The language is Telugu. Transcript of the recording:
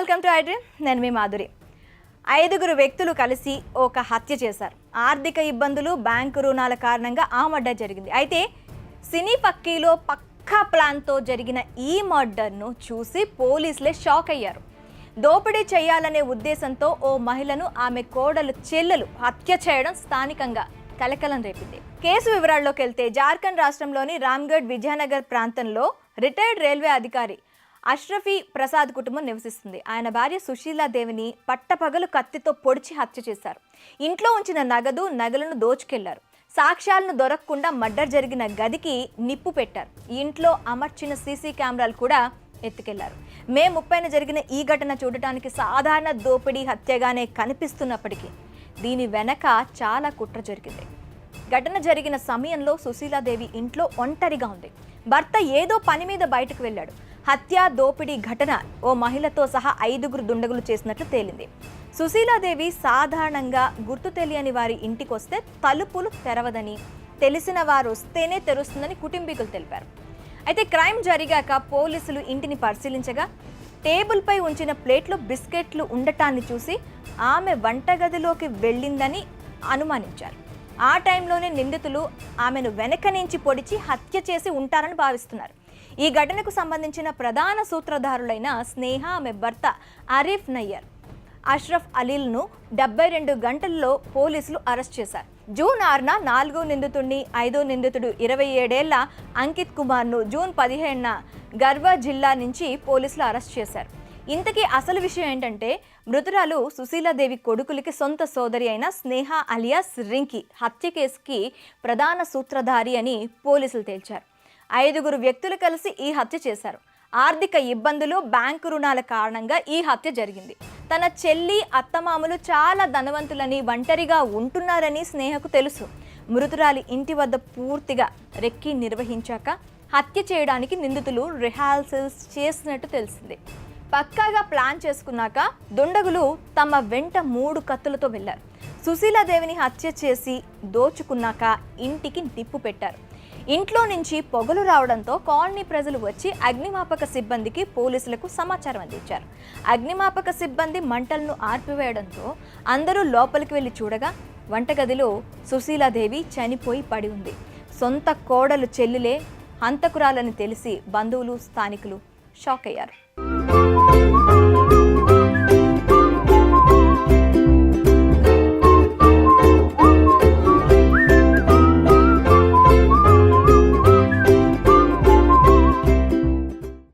Welcome to iDream. నేను మీ మాధురి. 5 వ్యక్తులు కలిసి ఒక హత్య చేశారు. ఆర్థిక ఇబ్బందులు, బ్యాంకు రుణాల కారణంగా ఆ మర్డర్ జరిగింది. అయితే సినీ పక్కీలో పక్కా ప్లాన్తో జరిగిన ఈ మర్డర్ను చూసి పోలీసులే షాక్ అయ్యారు. దోపిడీ చేయాలనే ఉద్దేశంతో ఓ మహిళను ఆమె కోడలు చెల్లెలు హత్య చేయడం స్థానికంగా కలకలం రేపింది. కేసు వివరాల్లోకి వెళ్తే జార్ఖండ్ రాష్ట్రంలోని రామ్గఢ్ విజయనగర్ ప్రాంతంలో రిటైర్డ్ రైల్వే అధికారి అష్రఫీ ప్రసాద్ కుటుంబం నివసిస్తుంది. ఆయన భార్య సుశీలాదేవిని పట్టపగలు కత్తితో పొడిచి హత్య చేశారు. ఇంట్లో ఉంచిన నగలను దోచుకెళ్లారు. సాక్ష్యాలను దొరకకుండా మర్డర్ జరిగిన గదికి నిప్పు పెట్టారు. ఇంట్లో అమర్చిన సీసీ కెమెరాలు కూడా ఎత్తుకెళ్లారు. మే 30న జరిగిన ఈ ఘటన చూడటానికి సాధారణ దోపిడీ హత్యగానే కనిపిస్తున్నప్పటికీ దీని వెనక చాలా కుట్ర జరిగింది. ఘటన జరిగిన సమయంలో సుశీలాదేవి ఇంట్లో ఒంటరిగా ఉంది. భర్త ఏదో పని మీద బయటకు వెళ్ళాడు. హత్య, దోపిడీ ఘటన ఓ మహిళతో సహా 5 దుండగులు చేసినట్లు తేలింది. సుశీలాదేవి సాధారణంగా గుర్తు తెలియని వారి ఇంటికొస్తే తలుపులు తెరవదని, తెలిసిన వారు వస్తేనే తెరుస్తుందని కుటుంబీకులు తెలిపారు. అయితే క్రైమ్ జరిగాక పోలీసులు ఇంటిని పరిశీలించగా టేబుల్పై ఉంచిన ప్లేట్లో బిస్కెట్లు ఉండటాన్ని చూసి ఆమె వంటగదిలోకి వెళ్ళిందని అనుమానించారు. ఆ టైంలోనే నిందితులు ఆమెను వెనక నుంచి పొడిచి హత్య చేసి ఉంటారని భావిస్తున్నారు. ఈ ఘటనకు సంబంధించిన ప్రధాన సూత్రధారులైన స్నేహ, ఆమె భర్త ఆరిఫ్ నయ్యర్, అష్రఫ్ అలీల్ను 72 గంటల్లో పోలీసులు అరెస్ట్ చేశారు. జూన్ 6న 4వ నిందితుడిని, 5వ నిందితుడు 27 ఏళ్ల అంకిత్ కుమార్ను జూన్ 15న గర్వా జిల్లా నుంచి పోలీసులు అరెస్ట్ చేశారు. ఇంతకీ అసలు విషయం ఏంటంటే, మృతురాలు సుశీలాదేవి కొడుకులకి సొంత సోదరి అయిన స్నేహ అలియాస్ రింకి హత్య కేసుకి ప్రధాన సూత్రధారి అని పోలీసులు తేల్చారు. 5 వ్యక్తులు కలిసి ఈ హత్య చేశారు. ఆర్థిక ఇబ్బందులు, బ్యాంకు రుణాల కారణంగా ఈ హత్య జరిగింది. తన చెల్లి, అత్తమామలు చాలా ధనవంతులని, ఒంటరిగా ఉంటున్నారని స్నేహకు తెలుసు. మృతురాలి ఇంటి వద్ద పూర్తిగా రెక్కి నిర్వహించాక హత్య చేయడానికి నిందితులు రిహార్సల్స్ చేసినట్టు తెలిసింది. పక్కాగా ప్లాన్ చేసుకున్నాక దుండగులు తమ వెంట 3 కత్తులతో వెళ్లారు. సుశీలాదేవిని హత్య చేసి దోచుకున్నాక ఇంటికి నిప్పు పెట్టారు. ఇంట్లో నుంచి పొగలు రావడంతో కాలనీ ప్రజలు వచ్చి అగ్నిమాపక సిబ్బందికి, పోలీసులకు సమాచారం అందించారు. అగ్నిమాపక సిబ్బంది మంటలను ఆర్పివేయడంతో అందరూ లోపలికి వెళ్లి చూడగా వంటగదిలో సుశీలాదేవి చనిపోయి పడి ఉంది. సొంత కోడలు చెల్లిలే హంతకురాలని తెలిసి బంధువులు, స్థానికులు షాక్ అయ్యారు.